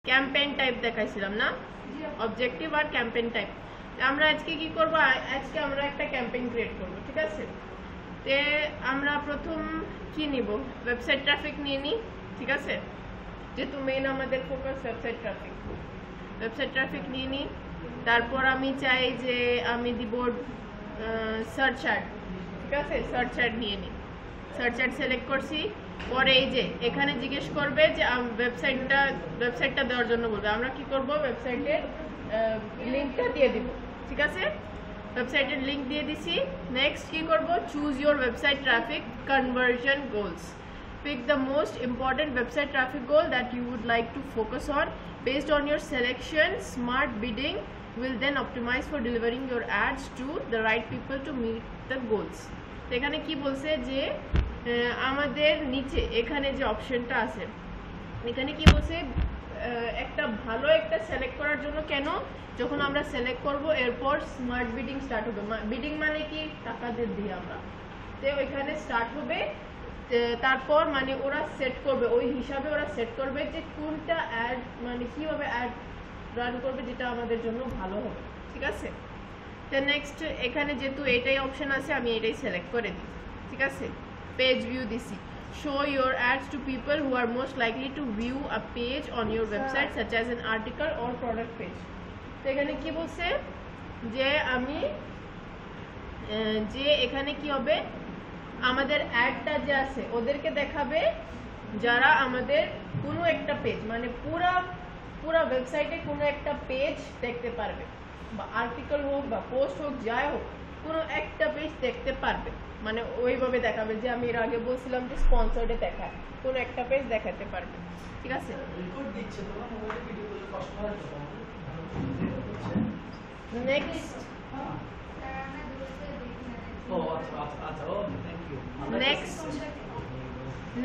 Campaign type দেখাইছিলাম না, objective আর campaign type. আমরা আজকে কি করব, আজকে আমরা একটা ক্যাম্পেইন ক্রিয়েট করব, ঠিক আছে। তে আমরা প্রথম কি নিব, ওয়েবসাইট ট্রাফিক নিয়ে নিই, ঠিক আছে, যেহেতু মেইন আমাদের ফোকাস ওয়েবসাইট ট্রাফিক নিয়ে নিই। তারপর আমি চাই যে আমি দিব সার্চ অ্যাড, ঠিক আছে, সার্চ অ্যাড নিয়ে নিই। সার্চ অ্যাড সিলেক্ট করছি, পরে এই যে এখানে জিজ্ঞেস করবে যে ওয়েবসাইটটা দেওয়ার জন্য বলবে। আমরা কি করব, ওয়েবসাইটের লিঙ্কটা দিয়ে দিব, ঠিক আছে, ওয়েবসাইটের লিঙ্ক দিয়ে দিছি। নেক্সট কি করব, choose your website traffic conversion goals, pick the most important website traffic goal that you would like to focus on. Based on your selection, smart bidding will then optimize for delivering your ads to the right people to meet the goals. এখানে কি বলছে যে আমাদের নিচে এখানে যে অপশনটা আছে, এখানে কি বলছে, একটা ভালো একটা সিলেক্ট করার জন্য, কেন, যখন আমরা সিলেক্ট করব এরপর স্মার্ট বিডিং স্টার্ট হবে। বিডিং মানে কি, টাকা দিয়ে আমরা, তো ওইখানে স্টার্ট হবে। তারপর মানে ওরা সেট করবে, ওই হিসাবে ওরা সেট করবে যে কোনটা অ্যাড, মানে কিভাবে অ্যাড রান করবে যেটা আমাদের জন্য ভালো হবে, ঠিক আছে। তো নেক্সট এখানে যেহেতু এটাই অপশন আছে, আমি এটাই সিলেক্ট করে দিই, ঠিক আছে। পেজ ভিউ দিছি, show your ads to people who are most likely to view a page on your website such as an article or product page. তো এখানে কি বলছে যে আমি যে এখানে কি হবে, আমাদের অ্যাডটা যে আছে ওদেরকে দেখাবে যারা আমাদের কোনো একটা পেজ, মানে পুরা ওয়েবসাইটে কোনো একটা পেজ দেখতে পারবে, বা আর্টিকেল হোক বা পোস্ট হোক, যাই হোক, কোনো একটা পেজ দেখতে পারবে, মানে ওইভাবে দেখাবে যে আমি এর আগে বলছিলাম যে স্পন্সর্ডে দেখায়, কোনো একটা পেজ দেখাতে পারবে, ঠিক আছে। নেক্সট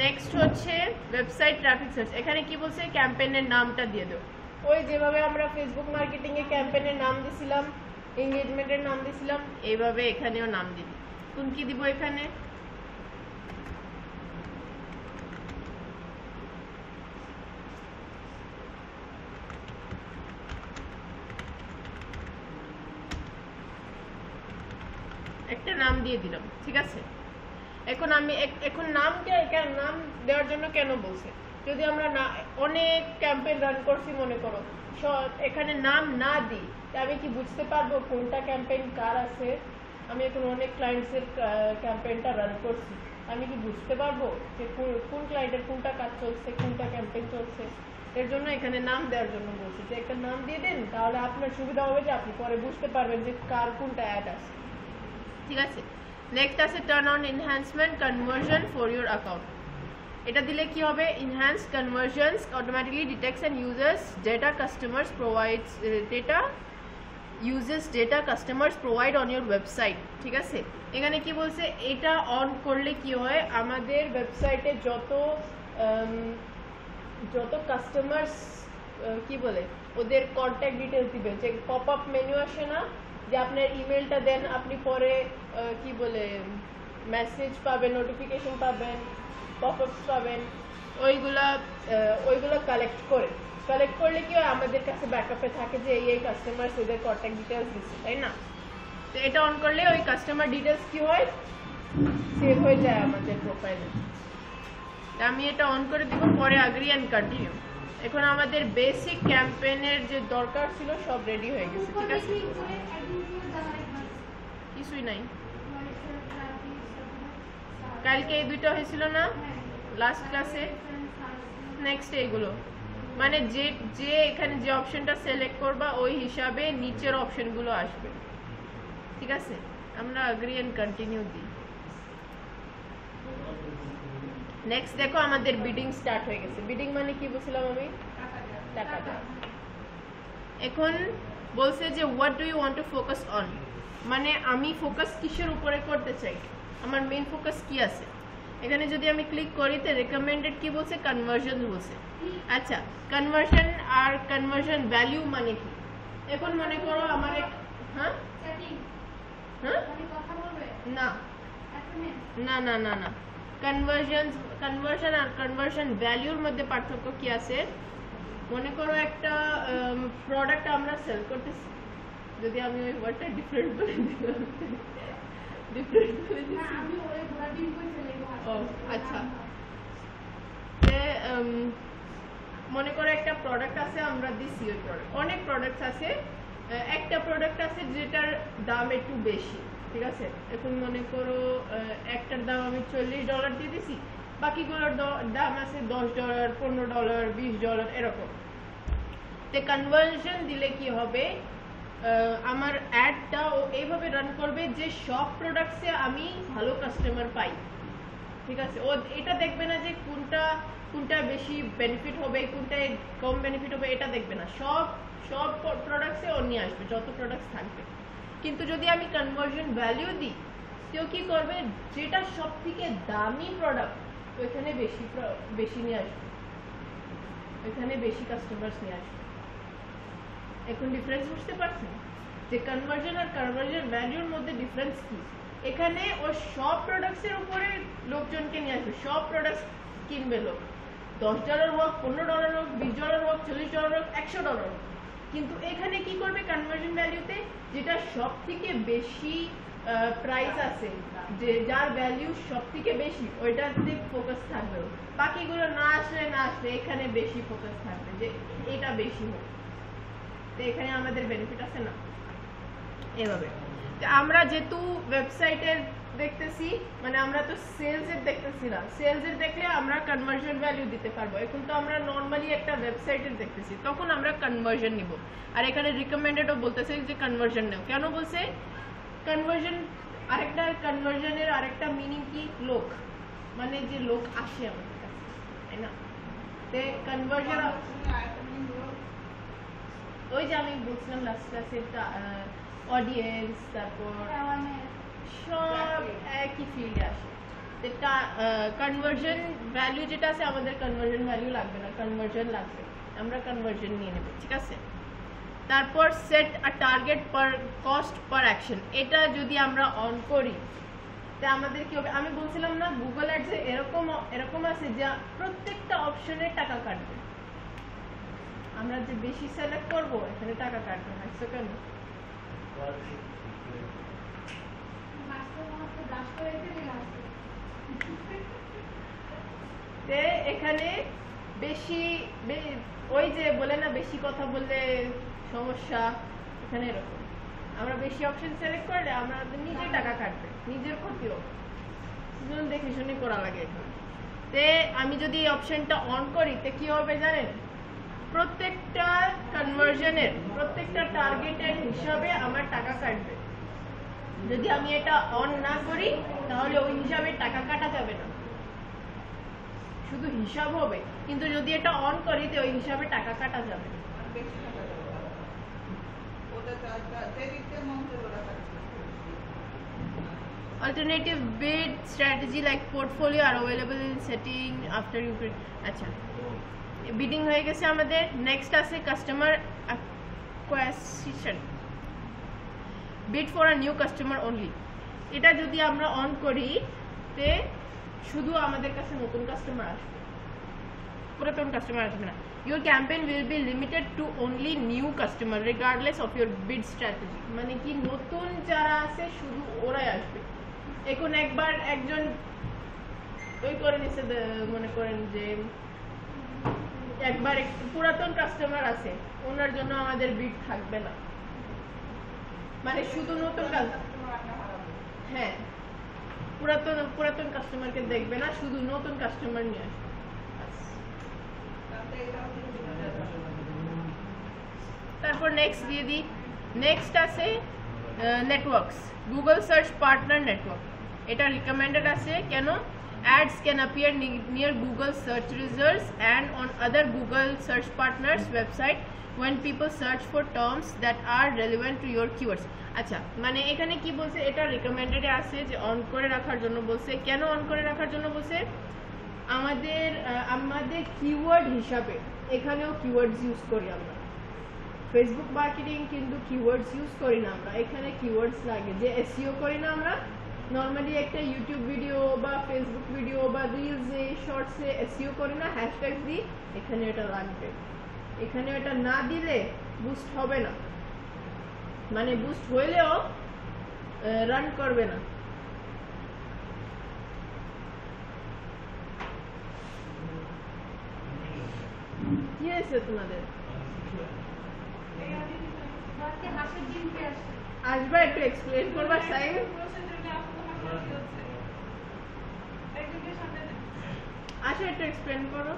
নেক্সট হচ্ছে ওয়েবসাইট ট্রাফিক সার্চ। এখানে কি বলছে, ক্যাম্পেইনের নামটা দিয়ে দাও, ওই যেভাবে আমরা ফেসবুক মার্কেটিং এ ক্যাম্পেইনের নাম দিছিলাম, এনগেজমেন্টের নাম দিছিলাম, এইভাবে এখানেও নাম দিবি। কোন কি দিব, এখানে একটা নাম দিয়ে দিলাম, ঠিক আছে। এখন নাম দেওয়ার জন্য কেন বলছে, যদি আমরা অনেক ক্যাম্পেইন রান করছি মনে করো, এখানে নাম না দিই, আমি কি বুঝতে পারবো কোনটা ক্যাম্পেইন কার আছে? আমি এখন অনেক ক্লায়েন্টসের ক্যাম্পেইনটা রান করছি, আমি কি বুঝতে পারবো যে কোন ক্লায়েন্টের কোনটা কাজ চলছে, কোনটা ক্যাম্পেইন চলছে? এর জন্য এখানে নাম দেওয়ার জন্য বলছি যে একটা নাম দিয়ে দেন, তাহলে আপনার সুবিধা হবে যে আপনি পরে বুঝতে পারবেন যে কার কোনটা অ্যাড আছে, ঠিক আছে। নেক্সট আছে turn on enhancement conversion for your account. এটা দিলে কি হবে, enhance conversions automatically detects and uses data customers provide on your website, ঠিক আছে। এখানে কি বলছে, এটা অন করলে কি হয়, আমাদের ওয়েবসাইটে যত কাস্টমার্স কি বলে ওদের কন্ট্যাক্ট ডিটেলস দিবে, যে পপ আপ মেনু আসে না, যে আপনার ইমেলটা দেন, আপনি পরে কি বলে মেসেজ পাবেন, নোটিফিকেশন পাবেন, পপআপস পাবেন, ওইগুলো কালেক্ট করলে কি হয়, আমাদের কাছে ব্যাকআপে থাকে যে এই কাস্টমার্স ওদের কন্ট্যাক্ট ডিটেলস দিচ্ছে, তাই না। তো এটা অন করলে ওই কাস্টমার ডিটেলস কি হয়, সেভ হয়ে যায় আমাদের প্রোফাইলে। আমি এটা অন করে দিব, পরে অ্যাগ্রি এন্ড কন্টিনিউ। এখন আমাদের বেসিক ক্যাম্পেইনের যে দরকার ছিল সব রেডি হয়ে গেছে, ঠিক আছে, কিছুই নাই। কালকে এই দুইটা হয়েছিল না লাস্ট ক্লাসে। নেক্সট এইগুলো মানে যে এখানে যে অপশনটা সিলেক্ট করবা ওই হিসাবে নিচের অপশনগুলো আসবে, ঠিক আছে। আমরা অ্যাগ্রি এন্ড কন্টিনিউ দিই। নেক্সট দেখো আমাদের বিডিং স্টার্ট হয়ে গেছে। বিডিং মানে কি বলছিলাম আমি, টাকা দেওয়া। এখন বলছে যে what do you want to focus on, মানে আমি ফোকাস কিসের উপরে করতে চাই, আমার মেইন ফোকাস কি আছে। এখানে যদি আমি ক্লিক করি তো রেকমেন্ডেড কি বলছে, কনভার্সন বলছে। আচ্ছা, কনভার্সন আর কনভার্সন ভ্যালু মানে কি, এখন মনে করো আমার হ্যাঁ না না না না না কনভার্সন আর কনভার্সন ভ্যালুর মধ্যে পার্থক্য কি আছে, মনে করো একটা প্রোডাক্ট আমরা সেল করতেছি, যদি আমি ওই ওয়ার্ডটা ডিফারেন্ট করে দিলাম, ডিফারেন্ট করে ও আচ্ছা, মনে করো একটা প্রোডাক্ট আছে, আমরা দিছি ওই প্রোডাক্ট, অনেক প্রোডাক্টস আছে, একটা প্রোডাক্ট আছে যেটার দাম একটু বেশি, ঠিক আছে। এখন মনে করো একটার দাম আমি $40 দিয়ে দিছি, বাকিগুলোর দাম আছে $10, $15, $20 এরকম। তো কনভার্সন দিলে কি হবে, আমার অ্যাডটা ও এইভাবে রান করবে যে সব প্রোডাক্টসে আমি ভালো কাস্টমার পাই, ঠিক আছে। ও এটা দেখবে না যে কোনটা বেশি বেনিফিট হবে, কোনটা কম বেনিফিট হবে, এটা দেখবে না, সব প্রোডাক্টসে ও নিয়ে আসবে যত প্রোডাক্টস থাকবে। কিন্তু যদি আমি কনভার্সন ভ্যালু দিই, কেউ কি করবে, যেটা সব থেকে দামি প্রোডাক্ট ওইখানে বেশি নিয়ে আসবে, ওইখানে বেশি কাস্টমার্স নিয়ে আসবে। এখন ডিফারেন্স বুঝতে পারছেন যে কনভার্সন আর কনভার্সন ভ্যালুর মধ্যে ডিফারেন্স কি? এখানে ও সব প্রোডাক্টসের উপরে লোকজনকে নিয়ে আসবে, সব প্রোডাক্টস কিনবে লোক, $10 হোক, $15 হোক, $20 হোক, $40 হোক, $100 হোক। কিন্তু এখানে কি করবে কনভার্সন ভ্যালুতে, যেটা সব থেকে বেশি প্রাইস আছে, যে যার ভ্যালু সব থেকে বেশি, ওইটাতে ফোকাস থাকবে, বাকিগুলো না আসলে এখানে বেশি ফোকাস থাকবে যে এটা বেশি হোক। তো এখানে আমাদের বেনিফিট আছে না এভাবে। আমরা যেহেতু ওয়েবসাইটের দেখতেছি, মানে আমরা তো সেলসের দেখতেছি না, সেলসের দেখলে আমরা কনভার্সন ভ্যালু দিতে পারবো। এখন তো আমরা নর্মালি একটা ওয়েবসাইটের দেখতেছি, তখন আমরা কনভার্সন নিব। আর এখানে রিকমেন্ডেডও বলতেছে যে কনভার্সন নেও, কেন বলছে কনভার্সন? আরেকটা কনভার্সনের আরেকটা মিনিং কি, লোক, মানে যে লোক আসে আমাদের কাছে, তাই না? তে কনভার্সন ওই যে আমি বলছিলাম লাস্ট ক্লাসে অডিয়েন্স, তারপর সব একই ফিল্ডে আসে। যেটা কনভার্সন ভ্যালু যেটা আছে, আমাদের কনভার্সন ভ্যালু লাগবে না, কনভার্সন লাগবে, আমরা কনভার্সন নিয়ে নেব, ঠিক আছে। তারপর সেট আ টার্গেট পার কস্ট পার অ্যাকশন, এটা যদি আমরা অন করি তা আমাদের কি হবে? আমি বলছিলাম না গুগল অ্যাডসে এরকম আছে যে প্রত্যেকটা অপশনে টাকা কাটবে, আমরা যে বেশি সিলেক্ট করব এখানে টাকা কাটবে, হাসছো কেন? এখানে বেশি ওই যে বলে না বেশি কথা বললে সমস্যা, এখানে এরকম আমরা বেশি অপশন সিলেক্ট করলে আমরা নিজে টাকা কাটবে, নিজের ক্ষতি হবে, দেখে শুনে করা লাগে এখানে। তে আমি যদি এই অপশনটা অন করি তে কি হবে জানেন? প্রত্যেকটা কনভার্সনের, প্রত্যেকটা টার্গেটের হিসাবে আমার টাকা কাটবে। যদি আমি এটা অন না করি তাহলে ওই হিসাবে টাকা কাটা যাবে না, শুধু হিসাব হবে। কিন্তু যদি এটা অন করি তো ওই হিসাবে টাকা কাটা যাবে। Alternative bid strategy like portfolio are available in setting after you আচ্ছা, বিডিং হয়ে গেছে আমাদের। নেক্সট আছে customer acquisition, bid for a new customer only. এটা যদি আমরা অন করি তে শুধু আমাদের কাছে নতুন কাস্টমার আসবে, পুরাতন কাস্টমার আসবে না। Your campaign will be limited to only new customer regardless of your bid strategy, মানে কি নতুন যারা আছে শুধু ওরাই আসবে। এখন একবার একজন ওই করে নিছে, মনে করেন যে একবার পুরাতন কাস্টমার আছে, ওনার জন্য আমাদের বিড থাকবে না, মানে শুধু নতুন হ্যাঁ পুরাতন কাস্টমারকে দেখবে না, শুধু নতুন কাস্টমার নিয়ে আসবে। তারপর নেক্সট দিয়ে দিই, নেক্সট আছে networks, Google search partner network. এটা রিকমেন্ডেড আছে, কেন? Ads can appear near Google search results and on other Google search partners website when people search for terms that are relevant to your keywords. আচ্ছা, মানে এখানে কি বলছে? এটা recommended আছে যে অন করে রাখার জন্য বলছে। কেন অন করে রাখার জন্য বলছে? আমাদের কিওয়ার্ড হিসাবে এখানেও কিওয়ার্ডস ইউজ করি আমরা, ফেসবুক মার্কেটিং কিন্তু কিওয়ার্ডস ইউজ করি না আমরা, এখানে কিওয়ার্ডস লাগে। যে এসইও করি না আমরা নর্মালি, একটা ইউটিউব ভিডিও বা ফেসবুক ভিডিও বা রিলসে শর্টসে এসইও করি না, হ্যাশট্যাগ দিই, এখানে এটা লাগবে। এখানে এটা না দিলে বুস্ট হবে না, মানে বুস্ট হইলেও রান করবে না। কি হয়েছে তোমাদের? আসবা একটু এক্সপ্লেন করবা সাইন? আসো একটু এক্সপ্লেন করো।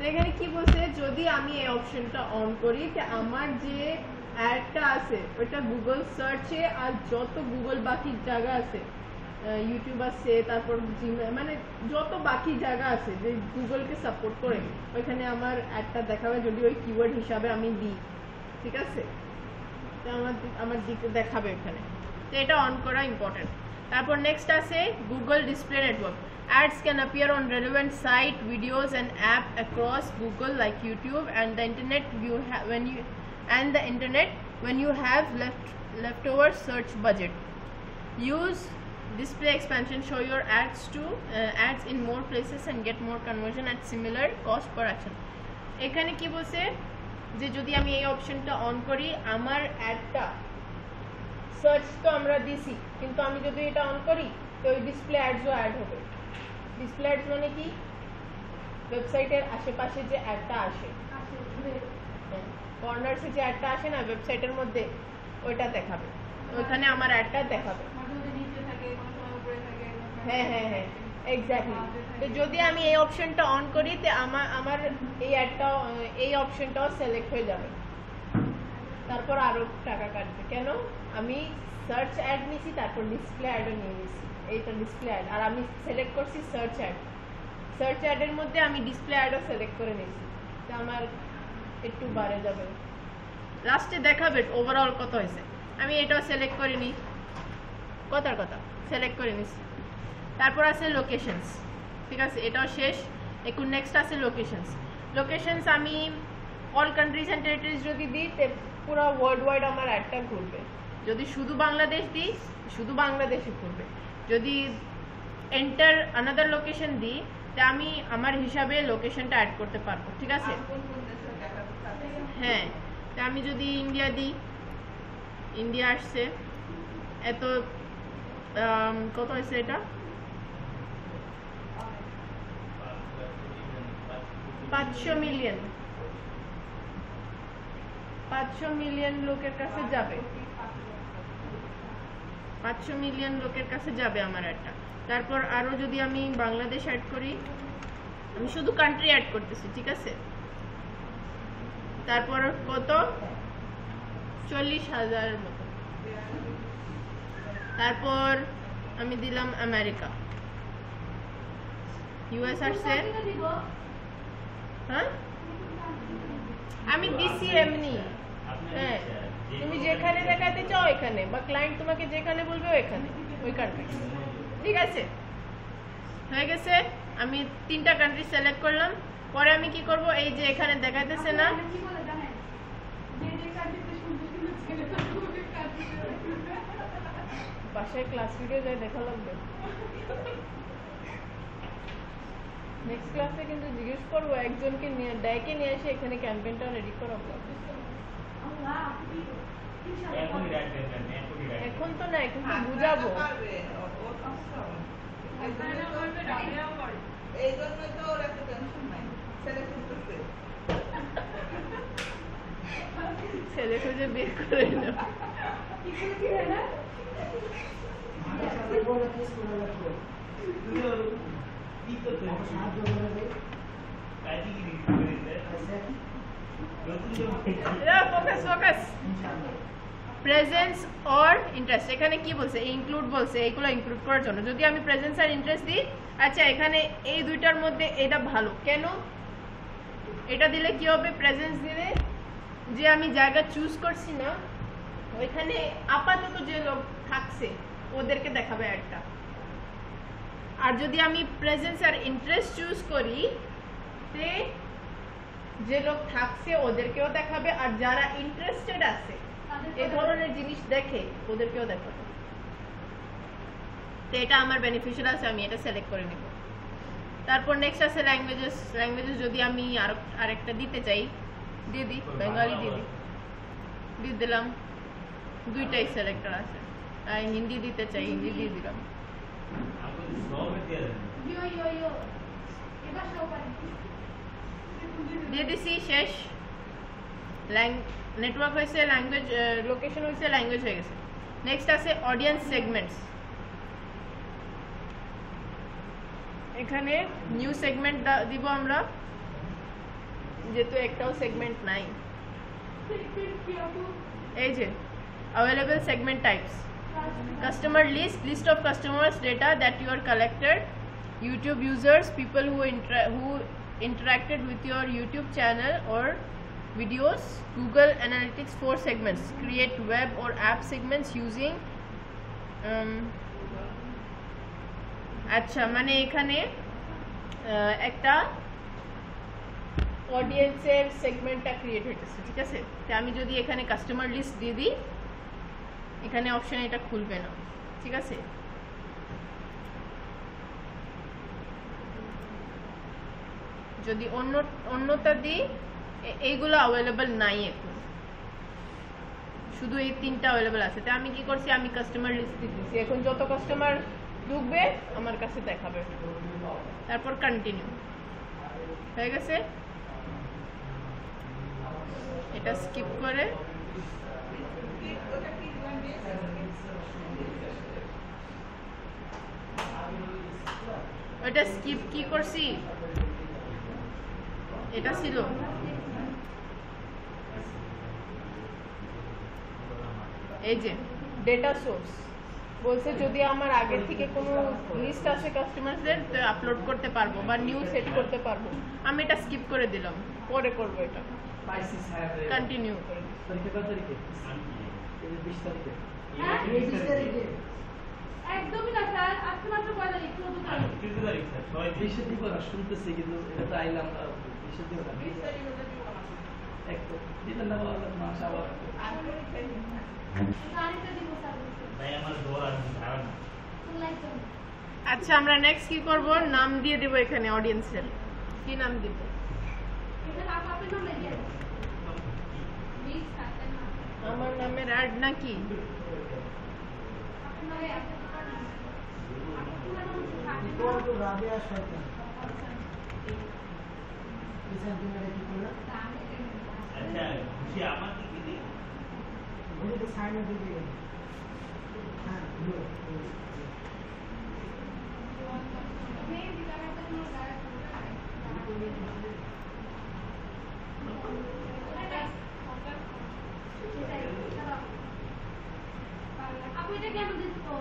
এখানে কি বলছে, যদি আমি এই অপশনটা অন করি তো আমার যে অ্যাডটা আছে ওটা গুগল সার্চে আর যত গুগল বাকি জায়গা আছে, ইউটিউব আছে, তারপর মানে যত বাকি জায়গা আছে যে গুগলকে সাপোর্ট করে ওইখানে আমার অ্যাডটা দেখাবে, যদি ওই কিওয়ার্ড হিসাবে আমি দিই, ঠিক আছে? তো আমার দিকে দেখাবে এখানে। তো এটা অন করা ইম্পর্টেন্ট। তারপর নেক্সট আছে Google display network. Ads can appear on relevant site, videos and app across Google like YouTube and the internet when you have leftover search budget. Use display expansion, show your ads in more places and get more conversion at similar cost per action. এখানে কি বলছে যে যদি আমি এই অপশনটা on করি আমার অ্যাডটা সার্চ তো আমরা দিছি, কিন্তু আমি যদি এটা অন করি তো ওই ডিসপ্লে অ্যাডসও অ্যাড হবে। ডিসপ্লে অ্যাডস মানে কি? ওয়েবসাইটের আশেপাশে যে অ্যাডটা আসে, কর্নারসে যে অ্যাডটা আসে না ওয়েবসাইটের মধ্যে, ওইটা দেখাবে, ওখানে আমার অ্যাডটা দেখাবে। হ্যাঁ হ্যাঁ হ্যাঁ এক্স্যাক্টলি। তো যদি আমি এই অপশনটা অন করি তো আমার এই অ্যাডটাও, এই অপশনটাও সিলেক্ট হয়ে যাবে, তারপর আরো টাকা কাটবে। কেন? আমি সার্চ অ্যাড নিছি, তারপর ডিসপ্লে অ্যাডও নিয়ে নিছি। এইটা ডিসপ্লে অ্যাড, আর আমি সিলেক্ট করছি সার্চ অ্যাড। সার্চ অ্যাডের মধ্যে আমি ডিসপ্লে অ্যাডও সিলেক্ট করে নিয়েছি, তো আমার একটু বাড়ে যাবে, লাস্টে দেখাবে ওভারঅল কত হয়েছে। আমি এটাও সিলেক্ট করে নিই, কথার কথা সিলেক্ট করে নিছি। তারপর আছে লোকেশনস, ঠিক আছে, এটাও শেষ। এখন নেক্সট আছে লোকেশনস। লোকেশনস আমি অল কান্ট্রিজ অ্যান্ড টেরিটরিজ যদি দিই তো পুরো ওয়ার্ল্ড ওয়াইড আমার অ্যাডটা ঘুরবে। যদি শুধু বাংলাদেশ দিই শুধু বাংলাদেশে ঘুরবে। যদি এন্টার আনাদার লোকেশন দিই তা আমি আমার হিসাবে লোকেশনটা অ্যাড করতে পারবো, ঠিক আছে? হ্যাঁ, তা আমি যদি ইন্ডিয়া দিই, ইন্ডিয়া আসছে, এত কত হয়েছে এটা? 500 মিলিয়ন, 500 মিলিয়ন লোকের কাছে যাবে, 500 মিলিয়ন লোকের কাছে যাবে আমার অ্যাডটা। তারপর আরো যদি আমি বাংলাদেশ অ্যাড করি, আমি শুধু কান্ট্রি অ্যাড করতেছি, ঠিক আছে? তারপর কত? 40,000 মতো। তারপর আমি দিলাম আমেরিকা, ইউএস আসছে। হ্যাঁ আমি দিছি এমনি। হ্যাঁ তুমি যেখানে দেখাতে চাও এখানে, বা ক্লায়েন্ট তোমাকে যেখানে বলবে ওইখানে, ওই কান্ট্রি, ঠিক আছে? হয়ে গেছে। আমি 3টা কান্ট্রি সিলেক্ট করলাম। পরে আমি কি করব, এই যে এখানে দেখাইতেছে না, বাসায় ক্লাস ভিডিও যাই দেখা লাগবে। নেক্সট ক্লাসে কিন্তু জিজ্ঞেস করবো একজনকে নিয়ে ডেকে নিয়ে এসে এখানে ক্যাম্পেইনটা রেডি করাবো। এখন তো না, এখন তো বুঝাবো। ছেলে খুঁজে বের করে নেব। প্রেজেন্স অর ইন্টারেস্ট, এখানে কি বলছে? ইনক্লুড বলছে, এইগুলো ইনক্লুড করার জন্য। যদি আমি প্রেজেন্স আর ইন্টারেস্ট দিই, আচ্ছা এখানে এই দুইটার মধ্যে এটা ভালো কেন? এটা দিলে কি হবে? প্রেজেন্স দিলে যে আমি জায়গা চুজ করছি না ওইখানে আপাতত যে লোক থাকছে ওদেরকে দেখাবে একটা। আর যদি আমি প্রেজেন্স আর ইন্টারেস্ট চুজ করি তে যে লোক থাকছে ওদেরকেও দেখাবে, আর যারা ইন্টারেস্টেড আছে এই ধরনের জিনিস দেখে ওদেরকেও দেখাবে। তো এটা আমার বেনিফিশিয়াল আছে, আমি এটা সিলেক্ট করে নেব। তারপর নেক্সট আছে ল্যাঙ্গুয়েজেস। যদি আমি আরেকটা দিতে চাই দিয়ে দিই, বেঙ্গলি দিয়ে দিলাম। দুইটাই সিলেক্টর আছে। আর হিন্দি দিতে চাই, হিন্দি দিয়ে দিলাম। দিয়ে দিছি, শেষ। নেটওয়ার্ক হয়েছে, ল্যাঙ্গুয়েজ লোকেশন হয়েছে, ল্যাঙ্গুয়েজ হয়ে গেছে। নেক্সট আছে অডিয়েন্স সেগমেন্টস। এখানে নিউ সেগমেন্ট দিব আমরা, যেহেতু একটাও সেগমেন্ট নাই। এই যে available segment types, customer list of customers data that you are collected, YouTube users, people who interacted with your YouTube channel or videos, Google Analytics 4 segments, create web or app segments using আচ্ছা, মানে এখানে একটা অডিয়েন্সের সেগমেন্টটা create হইতেছে, ঠিক আছে। তো আমি যদি এখানে কাস্টমার লিস্ট দিয়ে দিই, এখানে অপশন এটা খুলবে না, ঠিক আছে। যদি অন্যটা দিই, এইগুলো অ্যাভেলেবল নাই এখন, শুধু এই তিনটা অ্যাভেলেবল আছে। তো আমি কি করছি, আমি কাস্টমার লিস্ট দিতেছি। এখন যত কাস্টমার ঢুকবে আমার কাছে দেখাবে। তারপর কন্টিনিউ হয়ে গেছে। এটা স্কিপ করে ওটা স্কিপ কি করছি, এটা ছিল এই যে ডেটা সোর্স বলছে, যদি আমার আগের থেকে কোনো লিস্ট আসে কাস্টমারদের, তো আপলোড করতে পারবো বা নিউ সেট করতে পারবো। আমি এটা স্কিপ করে দিলাম, পরে করবো। এটা কন্টিনিউ করে একদমই না স্যার, আজকে মাত্র 5 তারিখ, 14 তারিখ। 14 তারিখ স্যার, 6 20 দিব না, শুনতেছি কিন্তু এটা তো আইলাম 20 দিব না। 20 তারিখ মধ্যে দিব না। একদম দিবেন না বললাম না, আবার তারিখটা দিব স্যার। ভাই আমার দৌড় আর ধারণ না। আচ্ছা, আমরা নেক্সট কি করব, নাম দিয়ে দেব এখানে অডিয়েন্সের। কি নাম দিব? এটা আপনার নাম লিখে দিন। প্লিজ থাকেন না। আমার নামের অ্যাড নাকি? রাবিয়া শয়তান কিসের দিনে কি করলা? আচ্ছা, খুশি আমার কি দিই? ওই তো সাইনে দিয়ে দিই। হ্যাঁ, আপনি এটা কেন দিতে তো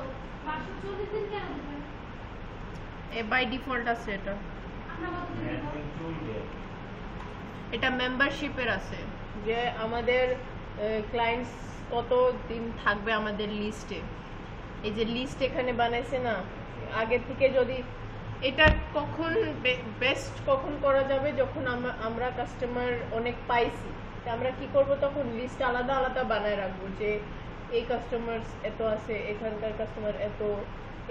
540 দিন কেন দিবেন? বাই ডিফল্ট আছে এটা। আমরা কত দিন দিব? এটা মেম্বারশিপের আছে, যে আমাদের ক্লায়েন্টস কত দিন থাকবে আমাদের লিস্টে। এই যে লিস্ট এখানে বানাইছে না, আগে থেকে যদি এটা কখন বেস্ট কখন করা যাবে, যখন আমরা কাস্টমার অনেক পাইছি, আমরা কি করব, তখন লিস্ট আলাদা আলাদা বানায় রাখবো, যে এই কাস্টমার এত আছে, এখানকার কাস্টমার এত,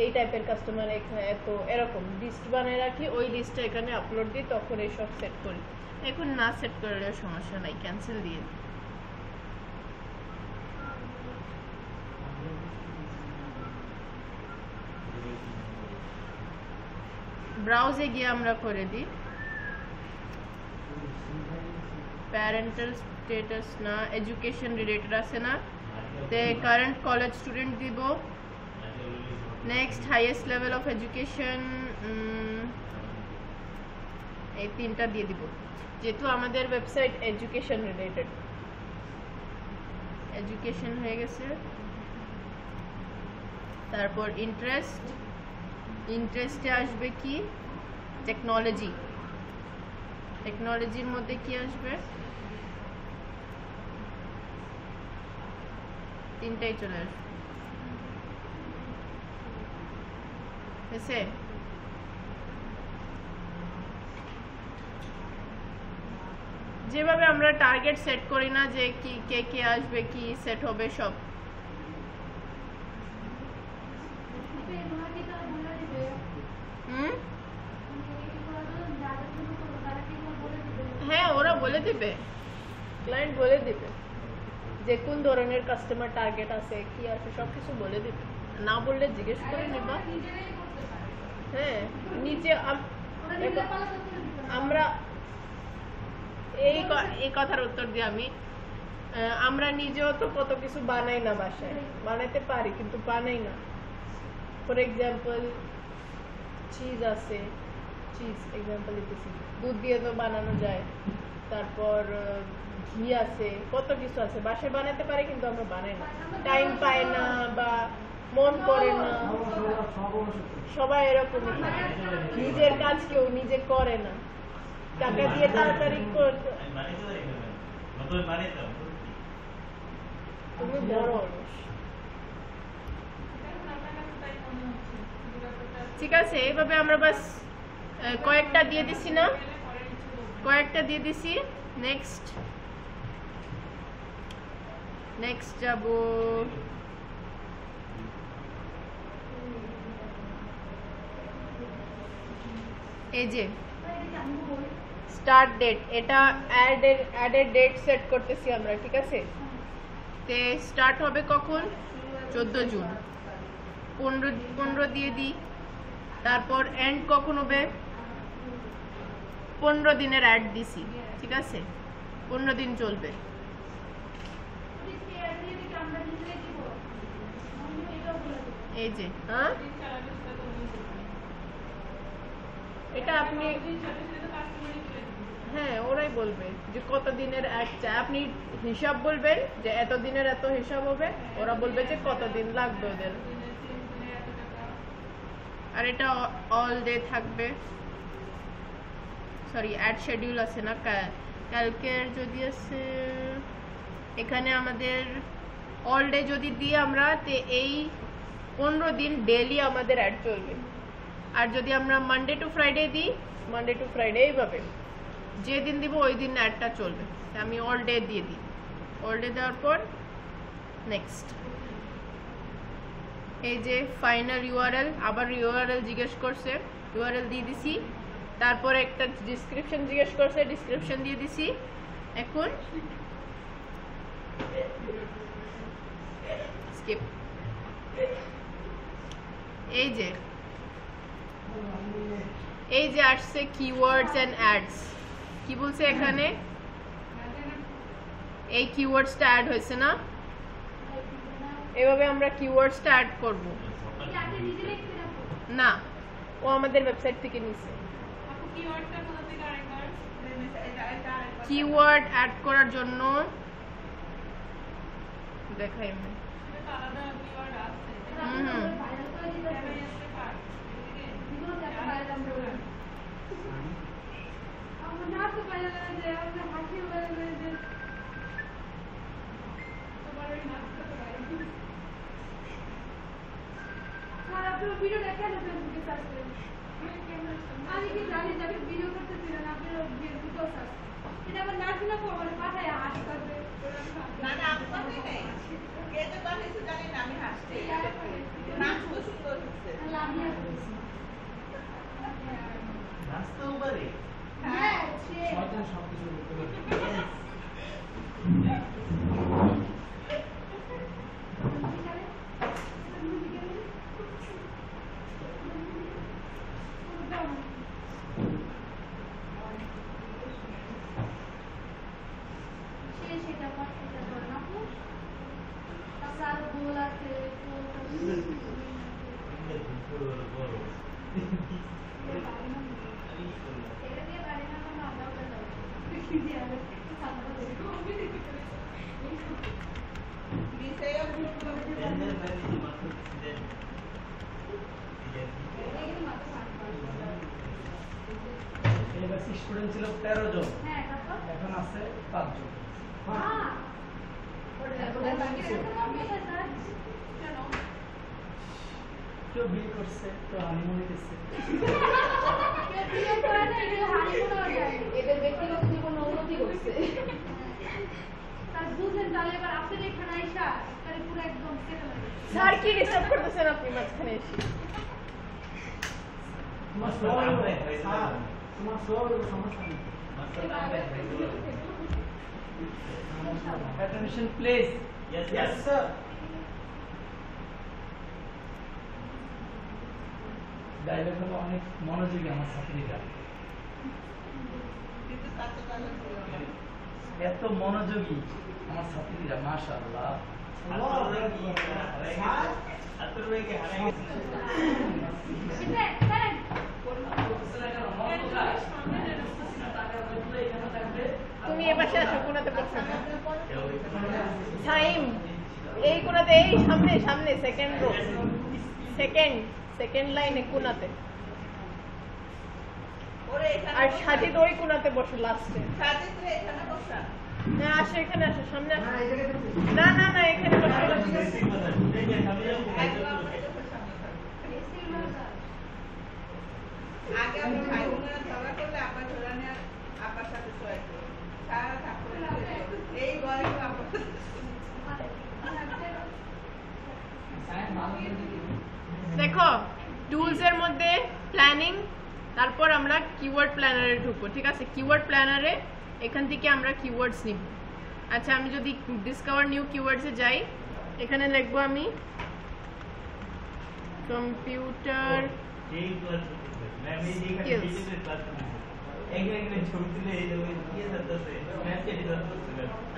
এই টাইপের কাস্টমার এখানে এত, এরকম লিস্ট বানায় রাখি। ওই লিস্টটা এখানে আপলোড দিই, তখন এইসব সেট করি। এখন না সেট করলেও সমস্যা নাই, ক্যান্সেল দিয়ে দিই। ব্রাউজে গিয়ে আমরা করে দিই। প্যারেন্টাল স্ট্যাটাস না, এডুকেশন রিলেটেড আছে না, তে কারেন্ট কলেজ স্টুডেন্ট দিব। Next highest level of education, এই তিনটা দিয়ে দিব, যেহেতু আমাদের ওয়েবসাইট এডুকেশন রিলেটেড। এডুকেশন হয়ে গেছে। তারপর ইন্টারেস্টে আসবে কি, টেকনোলজি। টেকনোলজির মধ্যে কি আসবে, তিনটাই চলে আসবে। যেভাবে আমরা টার্গেট সেট করি না, যে কি কে কে আসবে, কি সেট হবে, সব এই মহাকিতা বলে দিবে, ক্লায়েন্ট বলে দিবে যে কোন ধরনের কাস্টমার টার্গেট আছে, কি আছে, সবকিছু বলে দিবে। না বললে জিজ্ঞেস করে নিবা। হ্যাঁ, নিচে আমরা এই কথার উত্তর দিই আমি, আমরা নিজেও তো কত কিছু বানাই না, বাসায় বানাইতে পারি কিন্তু বানাই না। ফর এক্সাম্পল চিজ আছে, চিজ এক্সাম্পল দিতেছি, দুধ দিয়ে তো বানানো যায়। তারপর ঘি আছে, কত কিছু আছে বাসায় বানাতে পারি কিন্তু আমরা বানাই না, টাইম পাই না বা মন করে না। সবাই এরকমই থাকে, নিজের কাজ কেউ নিজে করে না, টাকা দিয়ে তাড়াতাড়ি করতে। তুমি বড় অলস। ঠিক আছে, এইভাবে আমরা বাস কয়েকটা দিয়ে দিছি না, কয়েকটা দিয়ে দিছি। নেক্সট যাব এই যে স্টার্ট ডেট, এটা অ্যাডের ডেট সেট করতেছি আমরা, ঠিক আছে। তে স্টার্ট হবে কখন? 14 জুন। 15 দিয়ে দিই। তারপর এন্ড কখন হবে? 15 দিনের অ্যাড দিছি, ঠিক আছে, 15 দিন চলবে। এই যে হ্যাঁ, এটা আপনি, হ্যাঁ ওরাই বলবে যে কত দিনের অ্যাড চাই। আপনি হিসাব বলবেন যে এত দিনের এত হিসাব হবে, ওরা বলবে যে কত দিন লাগবে ওদের। আর এটা অল ডে থাকবে, সরি অ্যাড শিডিউল আছে না, কালকের যদি আছে এখানে আমাদের অল ডে যদি দিই আমরা, তে এই 15 দিন ডেইলি আমাদের অ্যাড চলবে। আর যদি আমরা মানডে টু ফ্রাইডে দিই, মানডে টু ফ্রাইডে এইভাবে যে দিন দিব ওই দিন অ্যাডটা চলবে। আমি অল ডে দিয়ে দিই। অল ডে দেওয়ার পর নেক্সট, এই যে ফাইনাল ইউআরএল, আবার ইউআরএল জিজ্ঞেস করছে, ইউআরএল দিয়ে দিছি। তারপরে একটা ডিসক্রিপশন জিজ্ঞেস করছে, ডিসক্রিপশন দিয়ে দিছি। এখন স্কিপ। এই যে আসছে কিওয়ার্ডস এন্ড অ্যাডস, কি বলছে এখানে? এই কিওয়ার্ডসটা অ্যাড হয়েছে না, এভাবে আমরা কিওয়ার্ডসটা অ্যাড করব না, ও আমাদের ওয়েবসাইট থেকে নিছে। কিওয়ার্ড অ্যাড করার জন্য দেখাই আমি, ভিডিও দেখেন আমি কি জানি যাবে ভিডিও করতেছিলেন আপনি ভিডিও সার্চ এটা আবার নাচনা করব পাঠায় হাসতে না না আপনি নেই কে যে বানিয়েছে জানি না, আমি হাসছি নাচ খুব সুন্দর হচ্ছে আমি নাচতেও পারে। হ্যাঁ শয়তান শব্দ শুরু করে স্টুডেন্ট ছিল 13 জন, এখন আছে 5 জন। কেউ বিয়ে করছে, কেউ হানিমুনে গেছে। এদের ব্যক্তিগত জীবনে উন্নতি করছে। তার বুঝলেন তাহলে এবার আপনি এখানে আইসা তাহলে পুরো একদম সেটেল হয়ে গেছে। স্যার কি ডিস্টার্ব করতেছেন আপনি মাঝখানে এসে? তোমার সব সমস্যা নেই। Attention please. Yes, sir. Dialogue হলো অনেক মনোযোগী আমার ছাত্রীরা, কিন্তু তাতে তাহলে ছিল না। এত মনোযোগী আমার ছাত্রীরা, মাশাআল্লাহ। তুমি এ পাশে আসো, কোনাতে বসো। টাইম এই কোনাতে, এই সামনে সামনে সেকেন্ড রো, সেকেন্ড লাইনে কোনাতে। ওরে এখানে আর বসা। সাজিদ ওই কোনাতে বসো লাস্টে। সাজিদ রে এখানে বসা। না আসো, এখানে আসো, সামনে আসো। না, এই জায়গায় তো ঠিক। না না না, এখানে বসো। একদম আমাদের চোখের সামনে থাকবে। আগে আমরা ভাই বোনেরা ঝগড়া করলে আপা ঝোলা নিয়ে আপার সাথে শোয়াইতো। সারা ঠাকুরের এই বয়সে আপা দেখো টুলস এর মধ্যে প্ল্যানিং, তারপর আমরা কিওয়ার্ড প্ল্যানারে ঢুকবো, ঠিক আছে? কিওয়ার্ড প্ল্যানারে এখান থেকে আমরা কিওয়ার্ডস নিব। আচ্ছা, আমি যদি ডিসকভার নিউ কিওয়ার্ডসে যাই, এখানে লিখবো আমি কম্পিউটার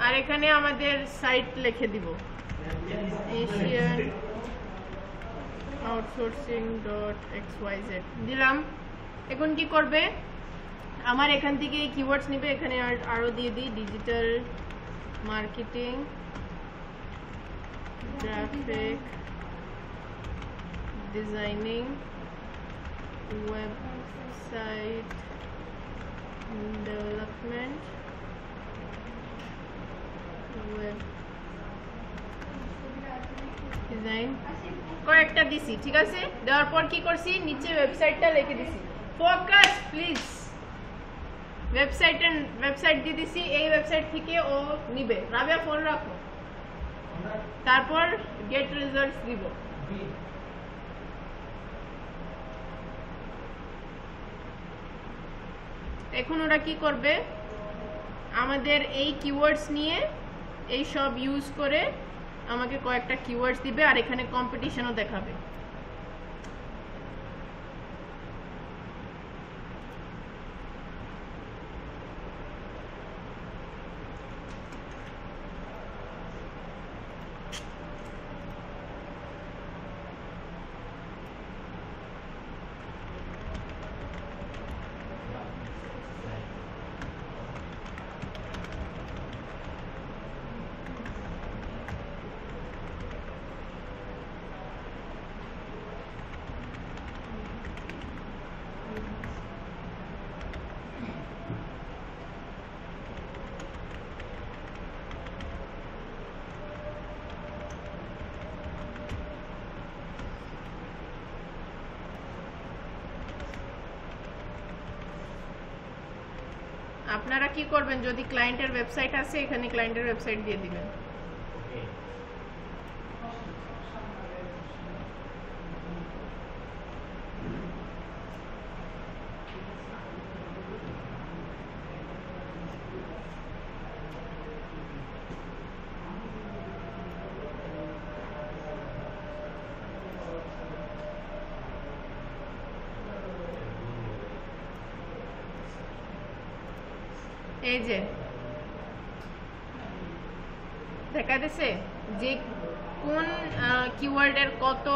আর এখানে আমাদের সাইট লিখে দিব এশিয়ান outsourcing.xyz দিলাম। এখন কি করবে, আমার এখান থেকে কিওয়ার্ডস নিবে, এখানে আরো দিয়ে দিই digital marketing, graphic designing, website development, web design, কয়েকটা দিছি, ঠিক আছে? দেওয়ার পর কি করছি, নিচে ওয়েবসাইটটা লিখে দিছি। Focus please. ওয়েবসাইট দিয়ে দিছি, এই ওয়েবসাইট থেকে ও নিবে। রাবিয়া ফোন রাখো, তারপর গেট রেজাল্টস দিব। এখন ওরা কি করবে, আমাদের এই কিওয়ার্ডস নিয়ে এই সব ইউজ করে আমাকে কয়েকটা কিওয়ার্ডস দিবে, আর এখানে কম্পিটিশনও দেখাবে। আপনারা কি করবেন, যদি ক্লায়েন্টের ওয়েবসাইট আছে এখানে ক্লায়েন্টের ওয়েবসাইট দিয়ে দিবেন। এই যে দেখা দিছে যে কোন কিওয়ার্ডের কত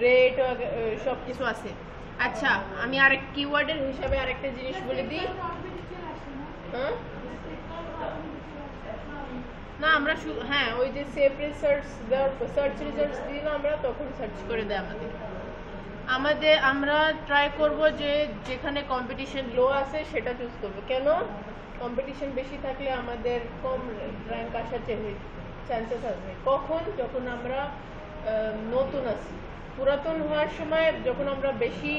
রেট সবকিছু আছে। আচ্ছা, আমি আরেক কিওয়ার্ডের হিসাবে আরেকটা জিনিস বলে দিই। হ্যাঁ না, আমরা হ্যাঁ ওই যে সেভ রিসার্চ সার্চ রিজাল্টস দিলাম আমরা, তখন সার্চ করে দেয় আমাদের আমরা ট্রাই করব যে যেখানে কম্পিটিশন লো আছে সেটা চুজ করব। কেন? কম্পিটিশন বেশি থাকলে আমাদের কম র্যাঙ্ক আসার চান্সেস আছে। কখন? যখন আমরা নতুন আছি। পুরাতন হওয়ার সময় যখন আমরা বেশি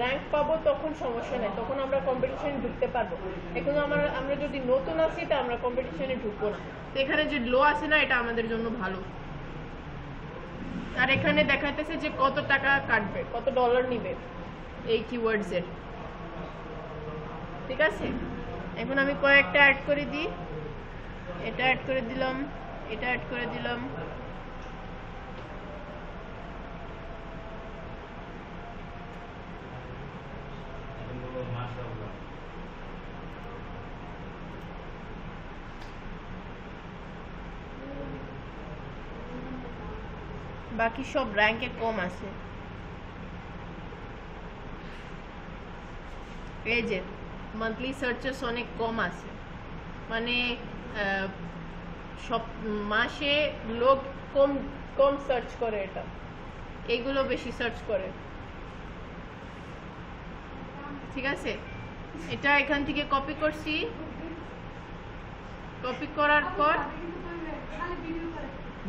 র্যাঙ্ক পাবো তখন সমস্যা নেই, তখন আমরা কম্পিটিশনে ঢুকতে পারবো। এখন আমরা যদি নতুন আছি তা আমরা কম্পিটিশনে ঢুকবো না। তো এখানে যে লো আছে না, এটা আমাদের জন্য ভালো। আর এখানে দেখাইতেছে যে কত টাকা কাটবে, কত ডলার নিবে এই কিওয়ার্ডস এর। ঠিক আছে, এখন আমি কয়েকটা অ্যাড করে দিই। এটা অ্যাড করে দিলাম, এটা অ্যাড করে দিলাম। বাকি সব র্যাঙ্কে কম আছে। এই যে মান্থলি সার্চেস অনেক কম আছে, মানে সব মাসে লোক কম কম সার্চ করে, এটা এইগুলো বেশি সার্চ করে। ঠিক আছে, এটা এখান থেকে কপি করছি, কপি করার পর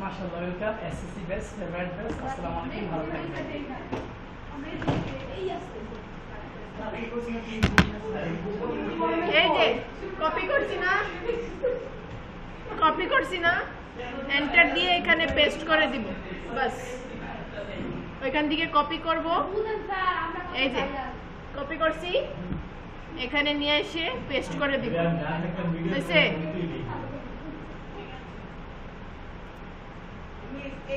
মাশাআল্লাহ, welcome SSC batch, favourite batch, আসসালামু আলাইকুম, ভালো থাকবেন। এই যে কপি করছি না, কপি করছি না, এন্টার দিয়ে এখানে পেস্ট করে দিব, বাস। ওইখান থেকে কপি করব, এই যে কপি করছি, এখানে নিয়ে এসে পেস্ট করে দিব, বুঝছে?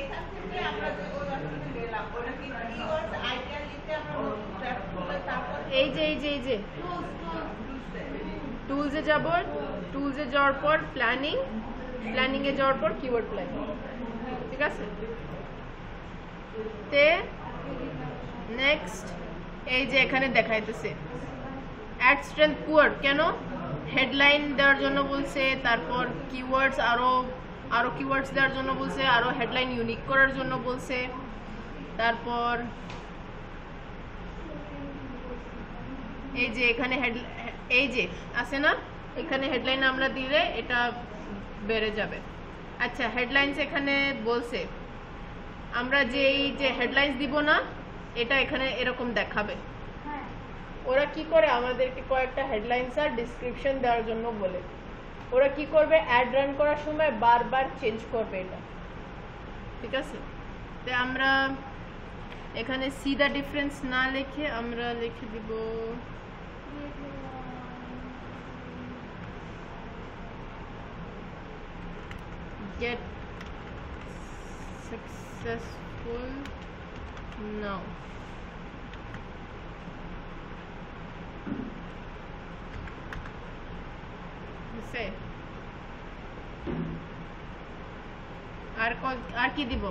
এখান থেকে আমরা যে ওই অপশনে গেলাম, ওটা কি কিওয়ার্ডস আইডিয়া লিখতে আমরা তারপর এই যে এই যে এই যে টুলসে যাব, টুলসে যাওয়ার পর প্ল্যানিং, প্ল্যানিং এ যাওয়ার পর কিওয়ার্ড প্ল্যানিং। ঠিক আছে, তে নেক্সট এই যে এখানে দেখাইতেছে অ্যাড স্ট্রেংথ পুয়ার, কেন? হেডলাইন দেওয়ার জন্য বলছে, তারপর কিওয়ার্ডস আরো কিওয়ার্ডস দেওয়ার জন্য বলছে, আরো হেডলাইন ইউনিক করার জন্য বলছে, তারপর এই যে এখানে এই যে আছে না, এখানে হেডলাইন আমরা দিলে এটা বেড়ে যাবে। আচ্ছা, হেডলাইনস এখানে বলছে আমরা যে এই যে হেডলাইনস দিব না, এটা এখানে এরকম দেখাবে। ওরা কি করে, আমাদেরকে কয়েকটা হেডলাইনস আর ডিসক্রিপশন দেওয়ার জন্য বলে, ওরা কি করবে, অ্যাড রান করার সময় বারবার চেঞ্জ করবে এটা। ঠিক আছে, তো আমরা এখানে সি দ্য ডিফারেন্স না লিখে আমরা লিখে দিব get successful now. বুঝছে? আর কি দিব?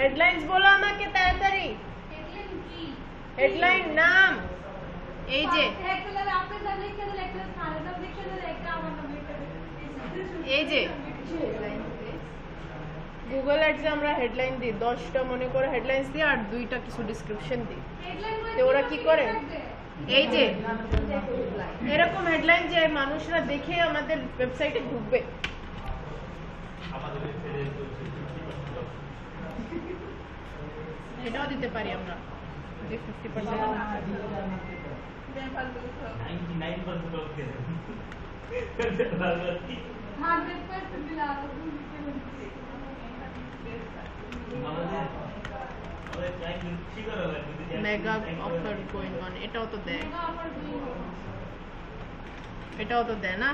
হেডলাইন্স বলো আমাকে তাড়াতাড়ি। হেডলাইন নাম এই যে এই যে গুগল অ্যাডসে আমরা হেডলাইন দিই, 10টা মনে করে হেডলাইন্স দিই আর 2টা কিছু ডিসক্রিপশন দিই। তো ওরা কি করে, এই যে এরকম হেডলাইন যে মানুষরা দেখে আমাদের ওয়েবসাইটে ঢুকবে। এটাও দিতে পারি আমরা যে 50% মেগা অফার গোয়িং অন, এটাও তো দেয়, এটাও তো দেয় না।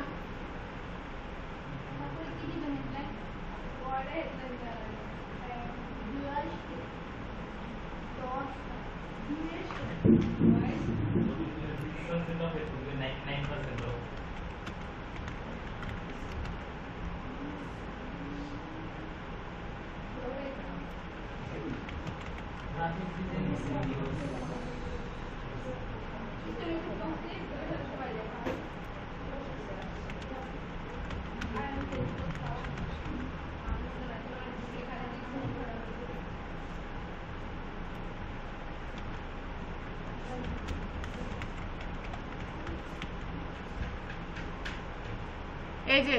এই যে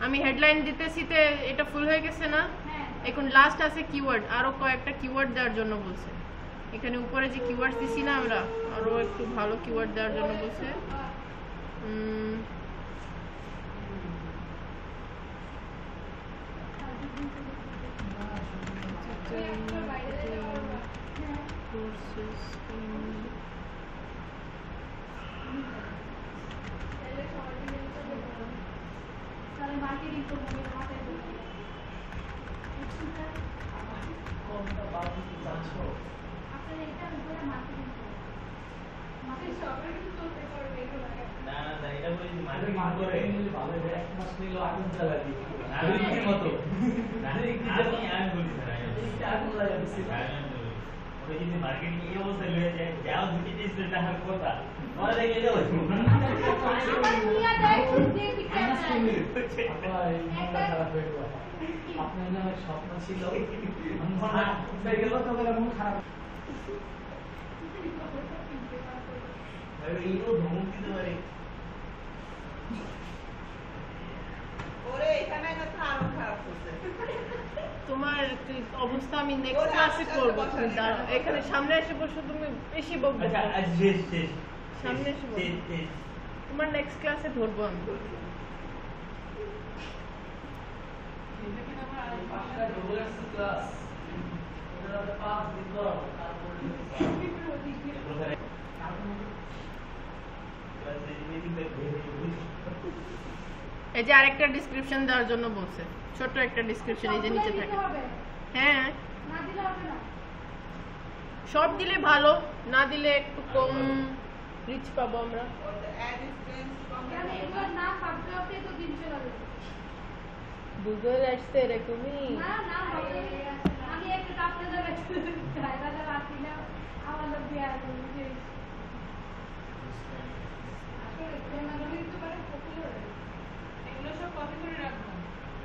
আমি হেডলাইন দিতেছি তে এটা ফুল হয়ে গেছে না? এখন লাস্ট আছে কিওয়ার্ড, আরো কয়েকটা কিওয়ার্ড দেওয়ার জন্য বলছে। এখানে উপরে যে কিওয়ার্ড দিছি না আমরা, আরো একটু ভালো কিওয়ার্ড দেওয়ার জন্য বলছে। মার্কেটিং এই অবস্থায় হয়ে যায় যাও দুটি টেস্ট টাকা কথা ওরা দেখে যাও আপনার না স্বপ্ন ছিল মন খারাপ এইগুলো ধমক দিতে পারে ওরে এখানে না তো আরো খারাপ হচ্ছে তোমার অবস্থা আমি নেক্সট ক্লাসে করব। তুমি দাঁড়াও, এখানে সামনে এসে বসো, তুমি বেশি বকবে। আচ্ছা আজ শেষ শেষ সামনে এসে বসো, শেষ তোমার নেক্সট ক্লাসে ধরবো আমি। ক্লাস ওটা 5 দিন পর তারপরে এই যে আরেকটা ডেসক্রিপশন দেওয়ার জন্য বলছে, ছোট একটা ডেসক্রিপশন এই যে নিচে থাকে। হ্যাঁ, সব দিলে ভালো, না দিলে একটু কম রিচ পাবো আমরা। গুগল অ্যাডস এরকমই।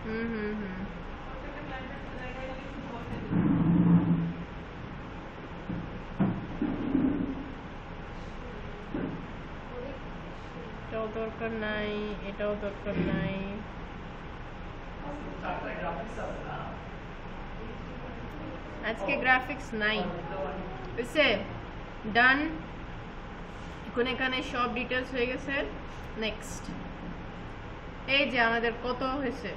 হুম হুম হুম এটাও দরকার নাই, এটাও দরকার নাই। আজকে গ্রাফিক্স নাই, বুঝছে? ডান। এখন এখানে সব ডিটেলস হয়ে গেছে। নেক্সট, এই যে আমাদের কত হয়েছে।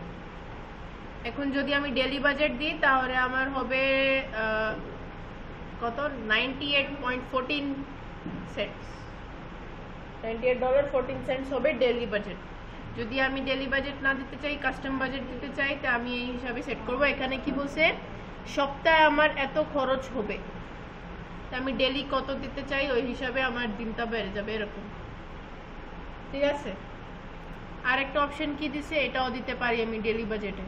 এখন যদি আমি ডেইলি বাজেট দিই তাহলে আমার হবে কত, $98.14 $98.14 হবে ডেইলি বাজেট। যদি আমি ডেইলি বাজেট না দিতে চাই, কাস্টম বাজেট দিতে চাই, তা আমি এই হিসাবে সেট করব। এখানে কি বলছে, সপ্তাহে আমার এত খরচ হবে, তা আমি ডেইলি কত দিতে চাই ওই হিসাবে আমার দিনটা বেড়ে যাবে, এরকম। ঠিক আছে। আরেকটা অপশন কি দিছে, এটাও দিতে পারি আমি ডেইলি বাজেটে।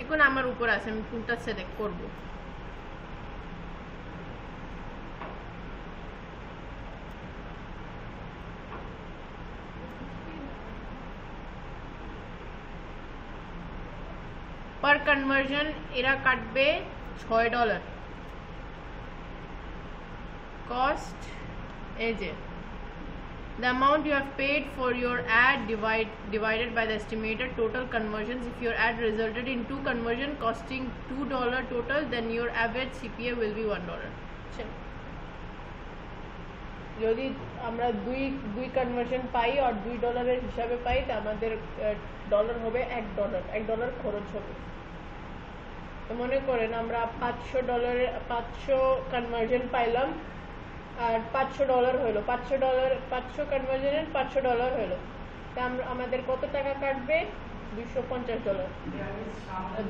এখন আমার উপর আছে আমি কোনটা সিলেক্ট করব। पर कन्वर्जन एरा काटबे $6 cost AJ the amount you have paid for your ad divided by the estimated total conversions. If your ad resulted in 2 conversion costing $2 total, then your average CPA will be $1. যদি আমরা দুই conversion পাই আর $2 এর হিসাবে পাই তা আমাদের dollar হবে $1 খরচ হবে। তো মনে করেন আমরা $500 কনভার্সন পাইলাম আর $500 হলো, $500 কনভার্সনের $500 হলো, তা আমাদের কত টাকা কাটবে, $250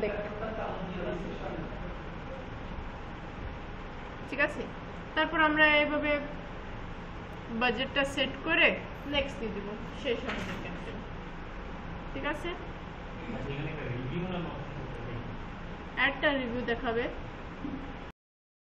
দেখ। ঠিক আছে, তারপর আমরা এইভাবে বাজেটটা সেট করে নেক্সট দিয়ে দিব, শেষ আমাদের ক্যাম্পেইন। ঠিক আছে, এখানে একটা রিভিউ না একটা রিভিউ দেখাবে